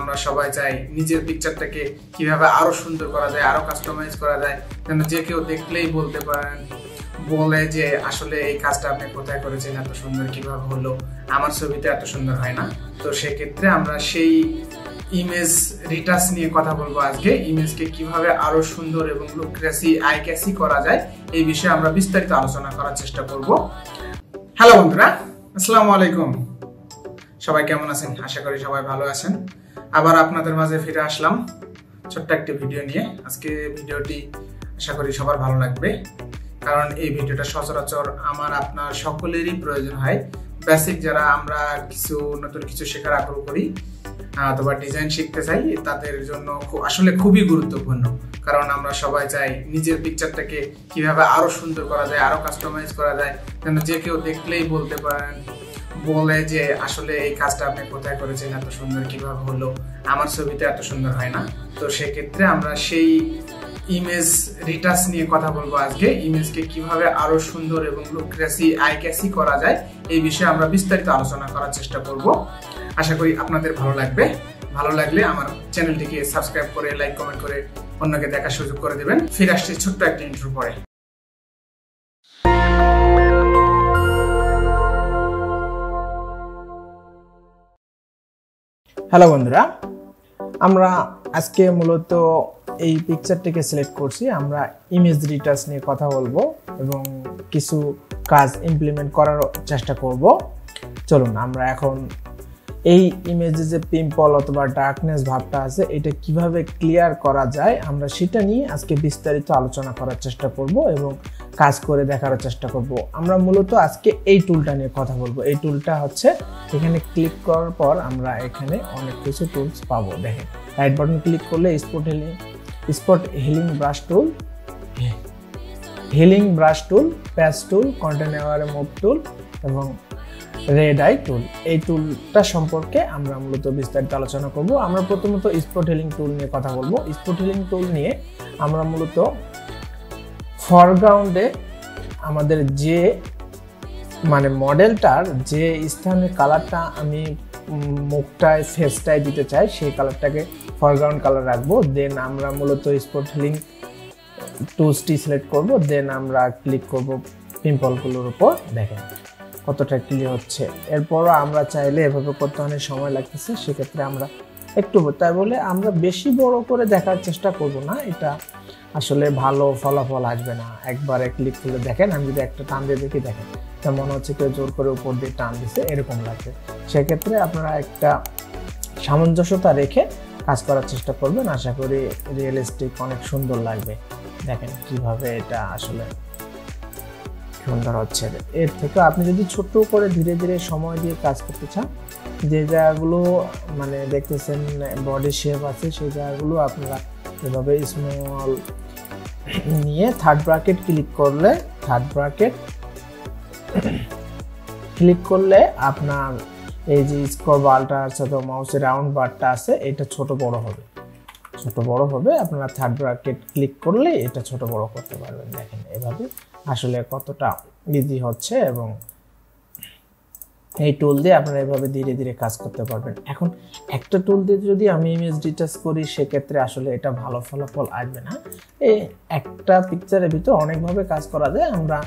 আমরা সবাই চাই নিজের পিকচারটাকে কিভাবে আরো সুন্দর করা যায়, আরো কাস্টমাইজ করা যায়, যেন যে কেউ দেখলেই বলতে পারেন, বলে যে আসলে এই কাজটা আপনি কোথায় করেছেন, এত সুন্দর কিভাবে হলো, আমার ছবিতে এত সুন্দর হয় না। তো সেক্ষেত্রে আমরা সেই ইমেজ রিটাচ নিয়ে কথা বলবো আজকে। ইমেজকে কিভাবে আরো সুন্দর এবং লুকরেসি আই ক্যাচি করা যায় এই বিষয়ে আমরা বিস্তারিত আলোচনা করার চেষ্টা করব। হ্যালো বন্ধুরা, আসসালামু আলাইকুম। সবাই কেমন আছেন? আশা করি সবাই ভালো আছেন। আবার আপনাদের মাঝে ফিরে আসলাম ছোট্ট একটি ভিডিও নিয়ে। আজকে ভিডিওটি আশা করি সবার ভালো লাগবে, কারণ এই ভিডিওটা সচরাচর আমার আপনার সকলেরই প্রয়োজন হয়। বেসিক যারা আমরা নতুন কিছু শেখার আগ্রহ করি অথবা ডিজাইন শিখতে চাই, তাদের জন্য আসলে খুবই গুরুত্বপূর্ণ। কারণ আমরা সবাই চাই নিজের পিকচারটাকে কিভাবে আরো সুন্দর করা যায়, আরো কাস্টমাইজ করা যায়, যেন যে কেউ দেখলেই বলতে পারেন, বলে যে আসলে এই কাজটা আপনি কোথায় করেছেন, এত সুন্দর কিভাবে হলো, আমার ছবিতে এত সুন্দর হয় না। তো সেক্ষেত্রে আমরা সেই ইমেজ রিটাচ নিয়ে কথা বলবো আজকে। ইমেজকে কিভাবে আরো সুন্দর এবং লুকরেসি আই ক্যাচি করা যায় এই বিষয়ে আমরা বিস্তারিত আলোচনা করার চেষ্টা করব। আশা করি আপনাদের ভালো লাগবে। ভালো লাগলে আমার চ্যানেলটিকে সাবস্ক্রাইব করে, লাইক, কমেন্ট করে অন্যকে দেখার সুযোগ করে দিবেন। ফিরে আসছি ছোট্ট একটা ইন্ট্রো পরে। হ্যালো বন্ধুরা, আমরা আজকে মূলত এই পিকচারটিকে সিলেক্ট করছি। আমরা ইমেজ রিটাচ নিয়ে কথা বলবো এবং কিছু কাজ ইমপ্লিমেন্ট করার চেষ্টা করব। চলুন আমরা এখন এই ইমেজে যে পিম্পল অথবা ডার্কনেস ভাবটা আছে, এটা কিভাবে ক্লিয়ার করা যায় আমরা সেটা নিয়ে আজকে বিস্তারিত আলোচনা করার চেষ্টা করব এবং কাজ করে দেখার চেষ্টা করব। আমরা মূলত আজকে এই টুলটা নিয়ে কথা বলবো। এই টুলটা হচ্ছে, এখানে ক্লিক করার পর আমরা এখানে অনেক কিছু টুলস পাবো। দেখেন, রাইট বাটন ক্লিক করলে স্পট হিলিং ব্রাশ টুল, প্যাচ টুল, কন্টেনার মুভ টুল এবং রেড আই টুল। এই টুলটা সম্পর্কে আমরা মূলত বিস্তারিত আলোচনা করব। আমরা প্রথমত স্পট হিলিং টুল নিয়ে কথা বলবো। স্পট হিলিং টুল নিয়ে আমরা মূলত ফরগ্রাউন্ডে আমাদের যে মডেলটার যে স্থানে কালারটা আমি মুখটায় ফেসটায় দিতে চাই, সেই কালারটাকে ফরগ্রাউন্ড কালার রাখবো। দেন আমরা মূলত স্পট হিলিং টুলসটি সিলেক্ট করব। দেন আমরা ক্লিক করব পিম্পলগুলোর উপর। দেখেন কতটা ক্লিয়ার হচ্ছে। এরপরও আমরা চাইলে এভাবে করতে অনেক সময় লাগতেছে, সেক্ষেত্রে আমরা একটু, তাই বলে আমরা বেশি বড় করে দেখার চেষ্টা করব না, এটা আসলে ভালো ফলাফল আসবে না। একবারে ক্লিক করলে দেখেন, আমি যদি একটা টান দিয়ে দেখি, দেখেন তা মনে হচ্ছে কেউ জোর করে উপর দিয়ে টান দিচ্ছে, এরকম লাগবে। সেক্ষেত্রে আপনারা একটা সামঞ্জস্যতা রেখে কাজ করার চেষ্টা করবেন। আশা করি রিয়েলিস্টিক অনেক সুন্দর লাগবে। দেখেন কিভাবে এটা আসলে সুন্দর হচ্ছে। এর থেকে আপনি যদি ছোট করে ধীরে ধীরে সময় দিয়ে কাজ করতে চান, যে জায়গাগুলো দেখতেছেন বডি শেপ আছে, সেই জায়গাগুলো আপনারা এভাবে স্মল নিয়ে থার্ড ব্র্যাকেট ক্লিক করলে আপনার এই যে স্ক্রল বারটা আছে অথবা মাউসের রাউন্ড বারটা আছে, এটা ছোট বড় হবে। আপনারা থার্ড ব্র্যাকেট ক্লিক করলে এটা ছোট বড় করতে পারবেন। দেখেন এভাবে আসলে কতটা ইজি হচ্ছে এবং এই টুল দিয়ে আপনারা এভাবে ধীরে ধীরে কাজ করতে পারবেন। এখন একটা টুল দিয়ে যদি আমি ইমেজ ডিটাচ করি, সেক্ষেত্রে আসলে এটা ভালো ফলাফল আসবে না। এই একটা পিকচারের ভিতর অনেকভাবে কাজ করা যায়। আমরা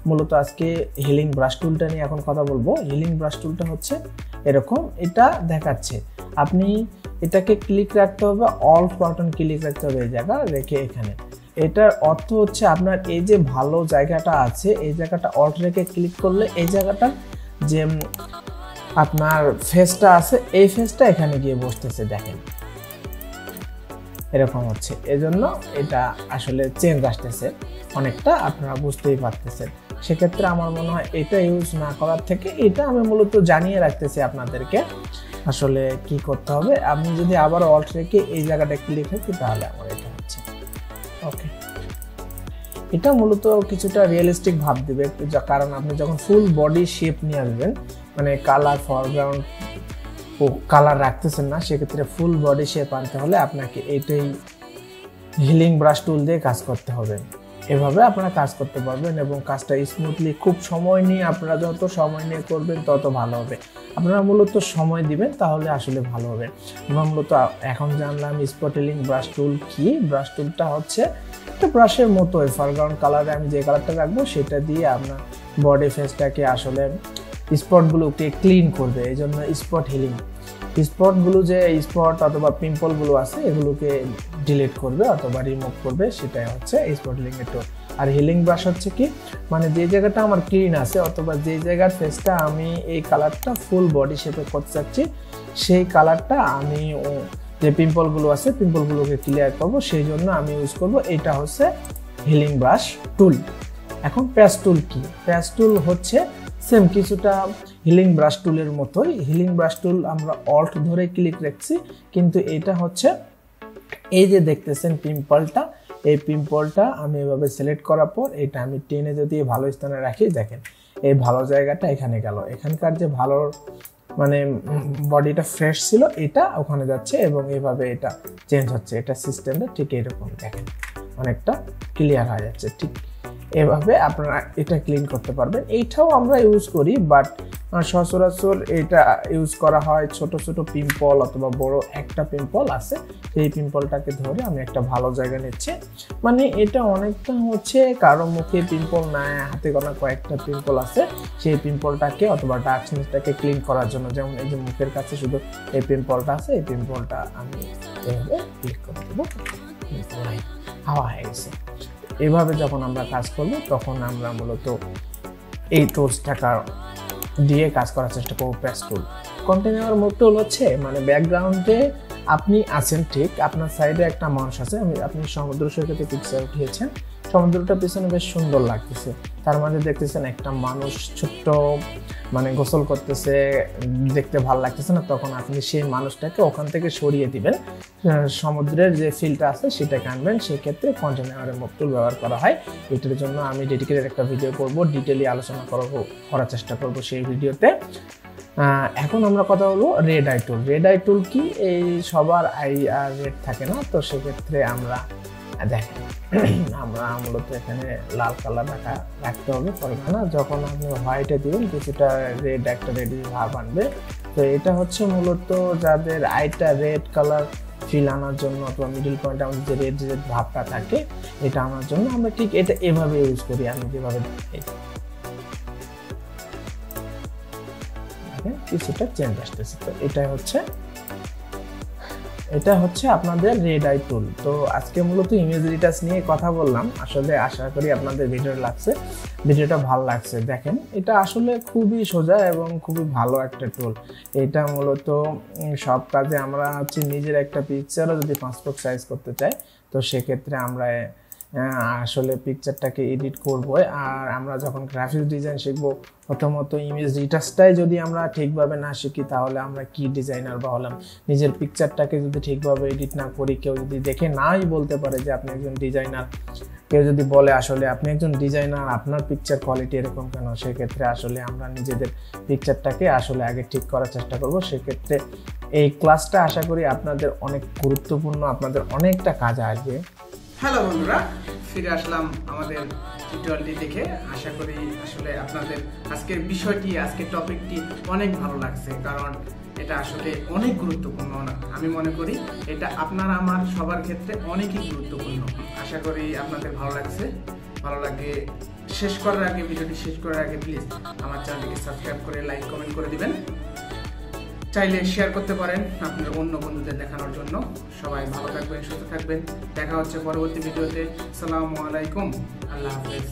মূলত আজকে হিলিং ব্রাশ টুলটা নিয়ে এখন কথা বলবো। হিলিং ব্রাশ টুলটা হচ্ছে এরকম, এটা দেখাচ্ছে আপনি এটাকে ক্লিক রাখতে হবে, অল্ট বাটন ক্লিক রাখতে হবে, এই জায়গা রেখে এখানে। এটার অর্থ হচ্ছে আপনার এই যে ভালো জায়গাটা আছে, এই জায়গাটা অল্ট রেখে ক্লিক করলে এই জায়গাটা যে আপনার ফেসটা আছে, এই ফেসটা এখানে গিয়ে বসতেছে। দেখেন এরকম হচ্ছে, এজন্য এটা আসলে চেঞ্জ আসতেছে অনেকটা, আপনারা বুঝতেই পারতেছেন। সেক্ষেত্রে আমার মনে হয় এটা ইউজ না করার থেকে এটা আমি মূলত জানিয়ে রাখতেছি আপনাদেরকে আসলে কি করতে হবে। আপনি যদি আবার অল্ট রেখে এই জায়গাটা ক্লিক রাখি, তাহলে আমার এটা হচ্ছে ওকে। এটা মূলত কিছুটা রিয়েলিস্টিক ভাব দিবে, কারণ আপনি যখন ফুল বডি শেপ নিয়ে আসবেন, কালার ফরগ্রাউন্ড কালার রাখতেছেন না, সেক্ষেত্রে ফুল বডি শেপ আনতে হলে আপনাকে এইটাই হিলিং ব্রাশ টুল দিয়ে কাজ করতে হবে। এভাবে আপনারা কাজ করতে পারবেন এবং কাজটা স্মুথলি খুব সময় নিয়ে আপনারা যত সময় নিয়ে করবেন তত ভালো হবে। আপনারা মূলত সময় দিবেন তাহলে আসলে ভালো হবে। আমরা মূলত এখন জানলাম স্পট হিলিং ব্রাশ টুল কি। ব্রাশ টুলটা হচ্ছে একটা ব্রাশের মতোই ফরগ্রাউন্ড কালারে আমি যে কালারটা রাখবো সেটা দিয়ে আপনার বডি ফেসটাকে আসলে স্পটগুলোকে ক্লিন করবে, এই জন্য স্পট হিলিং। স্পটগুলো যে স্পট অথবা পিম্পলগুলো আছে এগুলোকে ডিলিট করবে অথবা রিমুভ করবে, সেটাই হচ্ছে স্পট হিলিং এর টুল। আর হিলিং ব্রাশ হচ্ছে কি, মানে যে জায়গাটা আমার ক্লিন আছে অথবা যে জায়গার ফেসটা আমি এই কালারটা ফুল বডি শেপে করতে চাচ্ছি সেই কালারটা আমি যে পিম্পলগুলো আছে পিম্পলগুলোকে ক্লিয়ার করব, সেই জন্য আমি ইউজ করব এটা হচ্ছে হিলিং ব্রাশ টুল। এখন প্যাচ টুল কি? প্যাচ টুল হচ্ছে সেম কিছুটা হিলিং ব্রাশ টুলের মতোই। হিলিং ব্রাশ টুল আমরা অল্ট ধরে ক্লিক রাখছি, কিন্তু এটা হচ্ছে এই যে দেখতেছেন পিম্পলটা, এই পিম্পলটা আমি এভাবে সিলেক্ট করার পর এটা আমি টেনে যদি ভালো স্থানে রাখি, দেখেন এই ভালো জায়গাটা এখানে গেল, এখানকার যে ভালো মানে বডিটা ফ্রেশ ছিল এটা ওখানে যাচ্ছে এবং এইভাবে এটা চেঞ্জ হচ্ছে। এটা সিস্টেমটা ঠিক এরকম, দেখেন অনেকটা ক্লিয়ার হয়ে যাচ্ছে। ঠিক এভাবে আপনারা এটা ক্লিন করতে পারবেন। এইটাও আমরা ইউজ করি, বাট সচরাচর এটা ইউজ করা হয় ছোট ছোট পিম্পল অথবা বড় একটা পিম্পল আছে সেই পিম্পলটাকে ধরে আমি একটা ভালো জায়গা নিচ্ছি। মানে এটা অনেকটা হচ্ছে কারো মুখে পিম্পল নাই, হাতে গোনা কয়েকটা পিম্পল আছে সেই পিম্পলটাকে অথবা ডার্ক স্পটটাকে ক্লিন করার জন্য। যেমন এই যে মুখের কাছে শুধু এই পিম্পলটা আছে, এই পিম্পলটা আমি এভাবে ক্লিক করে দেবো, হাওয়া হয়ে গেছে। এভাবে যখন আমরা কাজ করব তখন আমরা মূলত এই টুলসটাকা দিয়ে কাজ করার চেষ্টা করবো। প্যাচ টুল কন্টেনার মুভ টুল হচ্ছে মানে ব্যাকগ্রাউন্ডে আপনি আছেন, ঠিক আপনার সাইডে একটা মানুষ আছে, আপনি সমুদ্র সৈকতে পিকচার উঠিয়েছেন, সমুদ্রটা পিছনে বেশ সুন্দর লাগতেছে, তার মাঝে দেখতেছেন একটা মানুষ ছোট্ট মানে গোসল করতেছে, দেখতে ভালো লাগতেছে না, তখন আপনি সেই মানুষটাকে ওখান থেকে সরিয়ে দিবেন, সমুদ্রের যে ফিলটা আছে সেটাকে আনবেন। সেক্ষেত্রে কন্টেনারের মুভ টুল ব্যবহার করা হয়। এটার জন্য আমি ডেডিকেটেড একটা ভিডিও করব, ডিটেইলি আলোচনা করার চেষ্টা করব সেই ভিডিওতে। এখন আমরা কথা বলবো রেড আই টুল। রেড আই টুল কি? এই সবার আই আর রেড থাকে না, তো সেক্ষেত্রে আমরা দেখেন আমরা মূলত এখানে লাল কালার রাখতে হবে পরিমাণ। যখন আপনি হোয়াইটে দিবেন কিছুটা রেড একটা রেড ভাব আনবে। তো এটা হচ্ছে মূলত যাদের আইটা রেড কালার ফিল আনার জন্য অথবা মিডল পয়েন্ট আমাদের যে রেড রেড ভাবটা থাকে এটা আনার জন্য আমরা ঠিক এটা এভাবে ইউজ করি। আমি যেভাবে কিছুটা চেঞ্জ আসতেছে। তো এটা হচ্ছে আপনাদের রেড আই টুল। তো আজকে মূলত ইমেজ রিটাচ নিয়ে কথা বললাম। আসলে আশা করি আপনাদের ভিডিওটা ভালো লাগছে। দেখেন এটা আসলে খুবই সোজা এবং খুবই ভালো একটা টুল। এটা মূলত সব কাজে আমরা হচ্ছে নিজের একটা পিকচারও যদি পাসপোর্ট সাইজ করতে চাই তো সেক্ষেত্রে আমরা আসলে পিকচারটাকে এডিট করব। আর আমরা যখন গ্রাফিক্স ডিজাইন শিখবো প্রথমত ইমেজ রিটাচটাই যদি আমরা ঠিকভাবে না শিখি তাহলে আমরা কি ডিজাইনার বা হলাম? নিজের পিকচারটাকে যদি ঠিকভাবে এডিট না করি, কেউ যদি দেখে নাই বলতে পারে যে আপনি একজন ডিজাইনার, কেউ যদি বলে আসলে আপনি একজন ডিজাইনার আপনার পিকচার কোয়ালিটি এরকম কেন, সেক্ষেত্রে আসলে আমরা নিজেদের পিকচারটাকে আসলে আগে ঠিক করার চেষ্টা করব। সেক্ষেত্রে এই ক্লাসটা আশা করি আপনাদের অনেক গুরুত্বপূর্ণ, আপনাদের অনেকটা কাজে আসবে। হ্যালো বন্ধুরা, ফিরে আসলাম আমাদের টিউটোরিয়ালটি দেখে। আশা করি আসলে আপনাদের আজকের বিষয়টি, আজকের টপিকটি অনেক ভালো লাগছে, কারণ এটা আসলে অনেক গুরুত্বপূর্ণ। আমি মনে করি এটা আপনার আমার সবার ক্ষেত্রে অনেকই গুরুত্বপূর্ণ। আশা করি আপনাদের ভালো লাগছে। ভালো লাগে ভিডিওটি শেষ করার আগে প্লিজ আমার চ্যানেলটিকে সাবস্ক্রাইব করে লাইক কমেন্ট করে দিবেন। চাইলে শেয়ার করতে পারেন আপনার অন্য বন্ধুদের দেখানোর জন্য। সবাই ভালো থাকবেন, সুস্থ থাকবেন। দেখা হচ্ছে পরবর্তী ভিডিওতে। আসসালামু আলাইকুম, আল্লাহ হাফেজ।